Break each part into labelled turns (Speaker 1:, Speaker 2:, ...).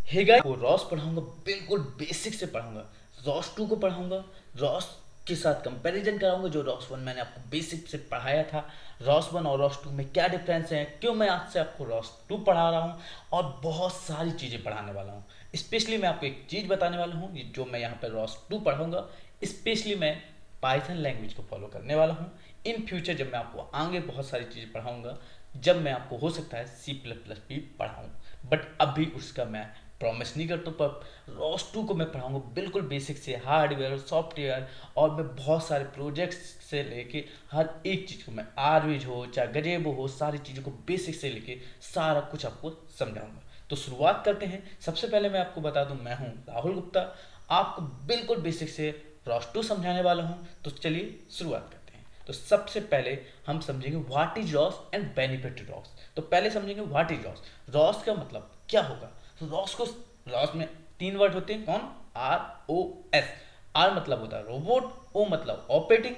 Speaker 1: Hey guys, को Ross पढ़ाऊंगा, बिल्कुल बेसिक से पढ़ाऊंगा। रॉस 2 को पढ़ाऊंगा, रॉस के साथ कंपैरिजन कराऊंगा। जो रॉस 1 मैंने आपको बेसिक से पढ़ाया था, रॉस 1 और रॉस 2 में क्या डिफरेंस है, क्यों मैं आज से आपको रॉस 2 पढ़ा रहा हूँ, और बहुत सारी चीज़ें पढ़ाने वाला हूँ। स्पेशली मैं आपको एक चीज़ बताने वाला हूँ, जो मैं यहाँ पर रॉस 2 पढ़ाऊंगा, स्पेशली मैं पाइथन लैंग्वेज को फॉलो करने वाला हूँ। इन फ्यूचर जब मैं आपको आगे बहुत सारी चीज़ें पढ़ाऊंगा, जब मैं आपको हो सकता है C++ भी पढ़ाऊँ, बट अभी उसका मैं प्रॉमिस नहीं करता। पर रॉस 2 को मैं पढ़ाऊंगा बिल्कुल बेसिक से हार्डवेयर सॉफ्टवेयर, और मैं बहुत सारे प्रोजेक्ट्स से लेके हर एक चीज़ को, मैं आरविज हो चाहे गजेबो हो, सारी चीज़ों को बेसिक से लेके सारा कुछ आपको समझाऊंगा। तो शुरुआत करते हैं। सबसे पहले मैं आपको बता दूं, मैं हूं राहुल गुप्ता, आपको बिल्कुल बेसिक से रॉस 2 समझाने वाला हूं। तो चलिए शुरुआत करते हैं। तो सबसे पहले हम समझेंगे what is Ross and benefit Ross. तो पहले समझेंगे व्हाट इज रॉस। रॉस का मतलब क्या होगा। तो रॉस में 3 वर्ड होते हैं, कौन? ROS। आर मतलब होता है रोबोट, ओ मतलब ऑपरेटिंग,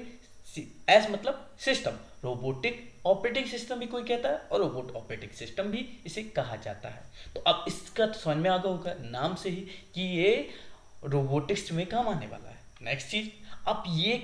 Speaker 1: एस मतलब सिस्टम। रोबोटिक ऑपरेटिंग सिस्टम भी कोई कहता है, और रोबोट ऑपरेटिंग सिस्टम भी इसे कहा जाता है। तो अब इसका तो समझ में आ गया होगा नाम से ही कि ये रोबोटिक्स में काम आने वाला है। नेक्स्ट चीज, अब ये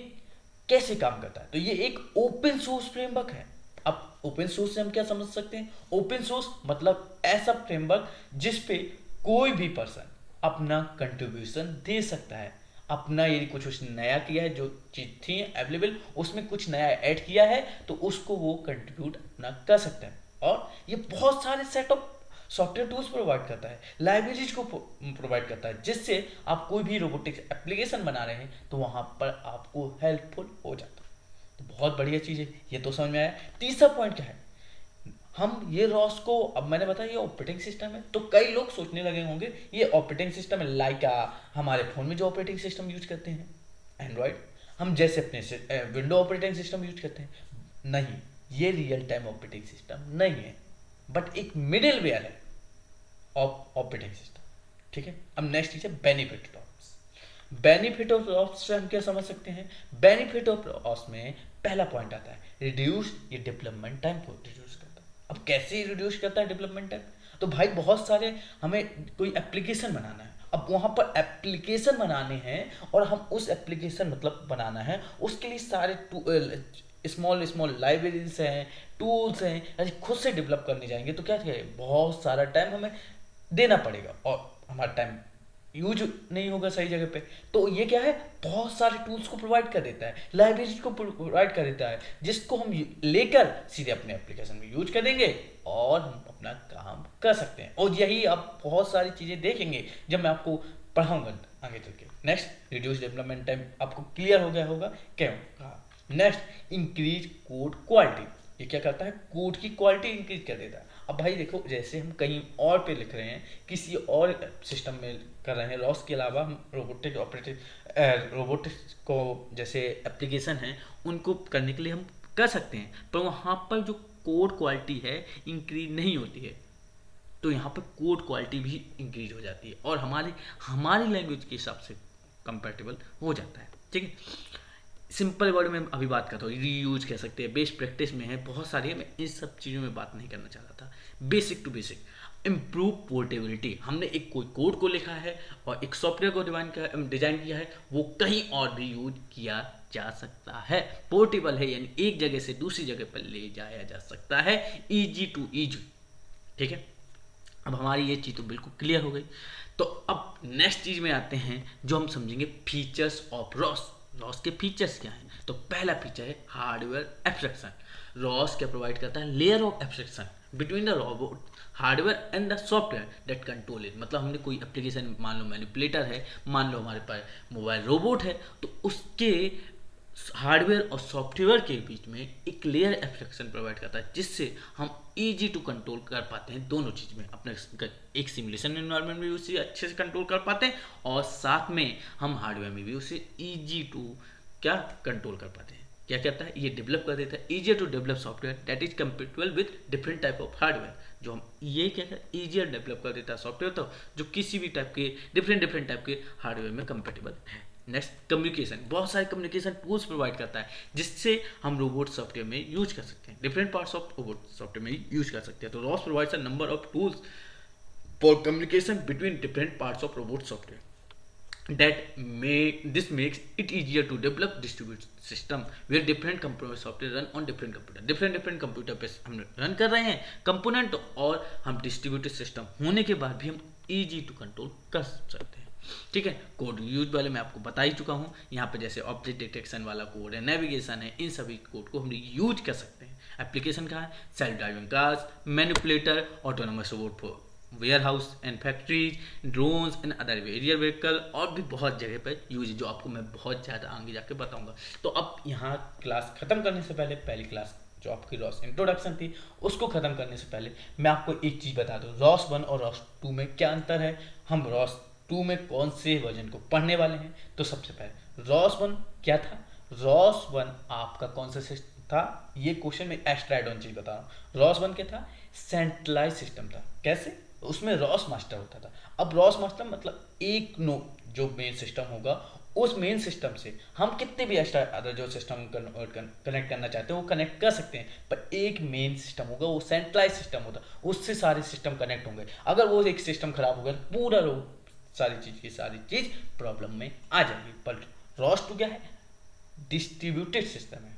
Speaker 1: कैसे काम करता है। तो ये एक ओपन सोर्स फ्रेमवर्क है। अब ओपन सोर्स से हम क्या समझ सकते हैं। ओपन सोर्स मतलब ऐसा फ्रेमवर्क जिस पे कोई भी पर्सन अपना कंट्रीब्यूशन दे सकता है। अपना यदि कुछ उसने नया किया है, जो चीज़ थी अवेलेबल, उसमें कुछ नया ऐड किया है, तो उसको वो कंट्रीब्यूट अपना कर सकता है। और ये बहुत सारे set of software tools provide करता है, लाइब्रेरीज को प्रोवाइड करता है, जिससे आप कोई भी रोबोटिक्स एप्लीकेशन बना रहे हैं तो वहाँ पर आपको हेल्पफुल हो जाता है। तो बहुत बढ़िया चीज़ है, ये तो समझ में आया। तीसरा पॉइंट क्या है। हम ये रॉस को, अब मैंने बताया ये ऑपरेटिंग सिस्टम है, तो कई लोग सोचने लगे होंगे ये ऑपरेटिंग सिस्टम है लाइक हमारे फ़ोन में जो ऑपरेटिंग सिस्टम यूज करते हैं एंड्रॉयड, हम जैसे अपने विंडो ऑपरेटिंग सिस्टम यूज करते हैं। नहीं, ये रियल टाइम ऑपरेटिंग सिस्टम नहीं है, बट एक मिडिल वेयर है ऑपरेटिंग सिस्टम। ठीक है। अब नेक्स्ट चीज है benefit of. Benefit of loss से हम क्या समझ सकते हैं। बेनिफिट ऑफ लॉस में पहला पॉइंट आता है रिड्यूस। ये डेवलपमेंट टाइम को रिड्यूस करता है। अब कैसे रिड्यूस करता है डेवलपमेंट टाइम। तो भाई बहुत सारे, हमें कोई एप्लीकेशन बनाना है, अब वहां पर एप्लीकेशन बनाने हैं, और हम उस एप्लीकेशन मतलब बनाना है, उसके लिए सारे स्मॉल स्मॉल लाइब्रेरीज हैं, टूल्स हैं, यदि खुद से डेवलप करने जाएंगे तो क्या करें, बहुत सारा टाइम हमें देना पड़ेगा, और हमारा टाइम यूज नहीं होगा सही जगह पे। तो ये क्या है, बहुत सारे टूल्स को प्रोवाइड कर देता है, लाइब्रेरीज को प्रोवाइड कर देता है, जिसको हम लेकर सीधे अपने एप्लीकेशन में यूज करेंगे, और हम अपना काम कर सकते हैं। और यही आप बहुत सारी चीज़ें देखेंगे जब मैं आपको पढ़ाऊंगा आगे चल के। नेक्स्ट, रिड्यूस डेवलपमेंट टाइम आपको क्लियर हो गया होगा क्यों कहा। Next, increase code quality. ये क्या करता है, कोड की क्वालिटी इंक्रीज कर देता है। अब भाई देखो, जैसे हम कहीं और पे लिख रहे हैं, किसी और सिस्टम में कर रहे हैं, रॉस के अलावा हम रोबोटिक्स को जैसे एप्लीकेशन है, उनको करने के लिए हम कर सकते हैं, पर वहाँ पर जो कोड क्वालिटी है इंक्रीज नहीं होती है। तो यहाँ पर कोड क्वालिटी भी इंक्रीज हो जाती है, और हमारी हमारी लैंग्वेज के हिसाब से कंपेटेबल हो जाता है। ठीक है। सिंपल वर्ड में अभी बात करता हूँ, रीयूज कह सकते हैं, बेस्ट प्रैक्टिस में है, बहुत सारी है, मैं इन सब चीज़ों में बात नहीं करना चाह रहा था। Basic to basic, improve portability. हमने एक कोई कोड को लिखा है और एक सॉफ्टवेयर को डिजाइन किया है, वो कहीं और भी यूज किया जा सकता है। पोर्टेबल है यानी एक जगह से दूसरी जगह पर ले जाया जा सकता है, इजी टू इजी। ठीक है। अब हमारी ये चीज़ तो बिल्कुल क्लियर हो गई। तो अब नेक्स्ट चीज़ में आते हैं, जो हम समझेंगे फीचर्स ऑफ रॉस। रॉस के फीचर्स क्या हैं। तो पहला फीचर है हार्डवेयर एब्स्ट्रैक्शन। रॉस क्या प्रोवाइड करता है, layer of abstraction between the robot hardware and the software that control it. मतलब हमने कोई एप्लीकेशन, मान लो मैनिपुलेटर है, मान लो हमारे पास मोबाइल रोबोट है, तो उसके हार्डवेयर और सॉफ्टवेयर के बीच में एक लेयर एब्स्ट्रैक्शन प्रोवाइड करता है, जिससे हम इजी टू कंट्रोल कर पाते हैं दोनों चीज़ में। अपने एक सिमुलेशन एनवायरनमेंट में भी उसे अच्छे से कंट्रोल कर पाते हैं, और साथ में हम हार्डवेयर में भी उसे इजी टू क्या कंट्रोल कर पाते हैं। क्या कहता है, ये डेवलप कर देता है easier to develop software that is compatible with different type of hardware. जो हम ये क्या है, इजियर डेवलप कर देता है सॉफ्टवेयर, तो जो किसी भी टाइप के डिफरेंट टाइप के हार्डवेयर में कंपेटेबल है। Next, communication. बहुत सारे कम्युनिकेशन टूल्स प्रोवाइड करता है, जिससे हम रोबोट सॉफ्टवेयर में यूज कर सकते हैं, different parts of robot software में यूज कर सकते हैं। तो Ross provides a number of tools for communication between different parts of robot software. This makes it easier to develop distributed system where different component software run on different computer. different computer पे हम run कर रहे हैं component, और हम distributed system होने के बाद भी हम इजी टू कंट्रोल कर सकते हैं। ठीक है, कोड यूज वाले मैं आपको बता ही चुका हूँ। यहाँ पे जैसे ऑब्जेक्ट डिटेक्शन वाला कोड है, नेविगेशन है, इन सभी कोड को हम यूज कर सकते हैं। एप्लीकेशन कहाँ है? Self driving cars, manipulator, autonomous robot for warehouse and factories, drones and other aerial vehicle, और भी बहुत जगह पर यूज है जो आपको मैं बहुत ज़्यादा आगे जाके बताऊंगा। तो अब यहाँ क्लास ख़त्म करने से पहले, पहली क्लास जो आपकी रॉस इंट्रोडक्शन थी उसको ख़त्म करने से पहले मैं आपको एक चीज़ बता दूँ, रॉस 1 और रॉस 2 में क्या अंतर है, हम रॉस 2 में कौन से वर्जन को पढ़ने वाले हैं। तो सबसे पहले रॉस 1 क्या था? रॉस 1 आपका कौन सा सिस्टम था? ये क्वेश्चन में एक्स्ट्रा एड ऑन चीज़ बता रहा हूँ। रॉस 1 क्या था? सेंट्रलाइज सिस्टम था। कैसे? उसमें रॉस मास्टर होता था। अब रॉस मास्टर मतलब एक नोड जो मेन सिस्टम होगा, उस मेन सिस्टम से हम कितने भी एक्स्ट्रा अदर जो सिस्टम कनेक्ट करना चाहते हैं वो कनेक्ट कर सकते हैं, पर एक मेन सिस्टम होगा, वो सेंट्रलाइज सिस्टम होता है, उससे सारे सिस्टम कनेक्ट होंगे। अगर वो एक सिस्टम खराब हो गया तो पूरा सारी चीज़ प्रॉब्लम में आ जाएगी। पर रॉस 2 क्या है? डिस्ट्रीब्यूटेड सिस्टम है।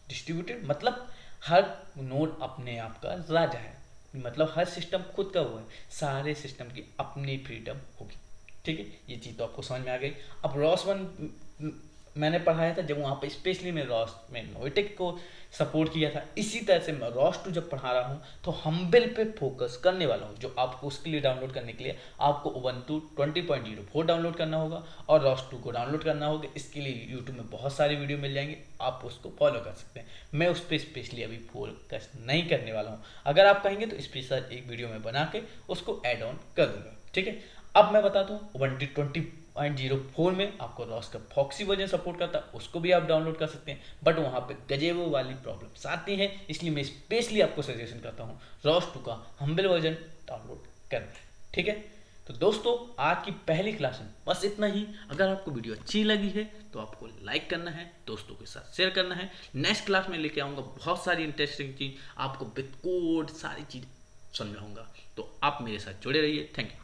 Speaker 1: डिस्ट्रीब्यूटेड मतलब हर नोड अपने आप का राजा है, मतलब हर सिस्टम खुद का वो है, सारे सिस्टम की अपनी फ्रीडम होगी। ठीक है, ये चीज़ तो आपको समझ में आ गई। अब रॉस 1 मैंने पढ़ाया था जब वहाँ पे स्पेशली मैं रॉस में नोएटेक को सपोर्ट किया था, इसी तरह से मैं रॉस 2 जब पढ़ा रहा हूँ तो हम्बल पे फोकस करने वाला हूँ। जो आपको उसके लिए डाउनलोड करने के लिए आपको उबंटू 20.04 डाउनलोड करना होगा और रॉस 2 को डाउनलोड करना होगा। इसके लिए यूट्यूब में बहुत सारी वीडियो मिल जाएंगे, आप उसको फॉलो कर सकते हैं। मैं उस पर स्पेशली अभी फोकस नहीं करने वाला हूँ, अगर आप कहेंगे तो स्पेशल एक वीडियो में बना के उसको ऐड ऑन कर दूंगा। ठीक है, अब मैं बताता हूँ उबंटू 20.04 में आपको रॉस का फॉक्सी वर्जन सपोर्ट करता है, उसको भी आप डाउनलोड कर सकते हैं, बट वहाँ पे गजेबो वाली प्रॉब्लम्स आती हैं, इसलिए मैं स्पेशली आपको सजेशन करता हूँ रॉस 2 का हम्बल वर्जन डाउनलोड करना। ठीक है, तो दोस्तों आज की पहली क्लास में बस इतना ही। अगर आपको वीडियो अच्छी लगी है तो आपको लाइक करना है, दोस्तों के साथ शेयर करना है। नेक्स्ट क्लास में लेके आऊँगा बहुत सारी इंटरेस्टिंग चीज़, आपको विद कोड सारी चीज़ समझाऊंगा, तो आप मेरे साथ जुड़े रहिए। Thank you.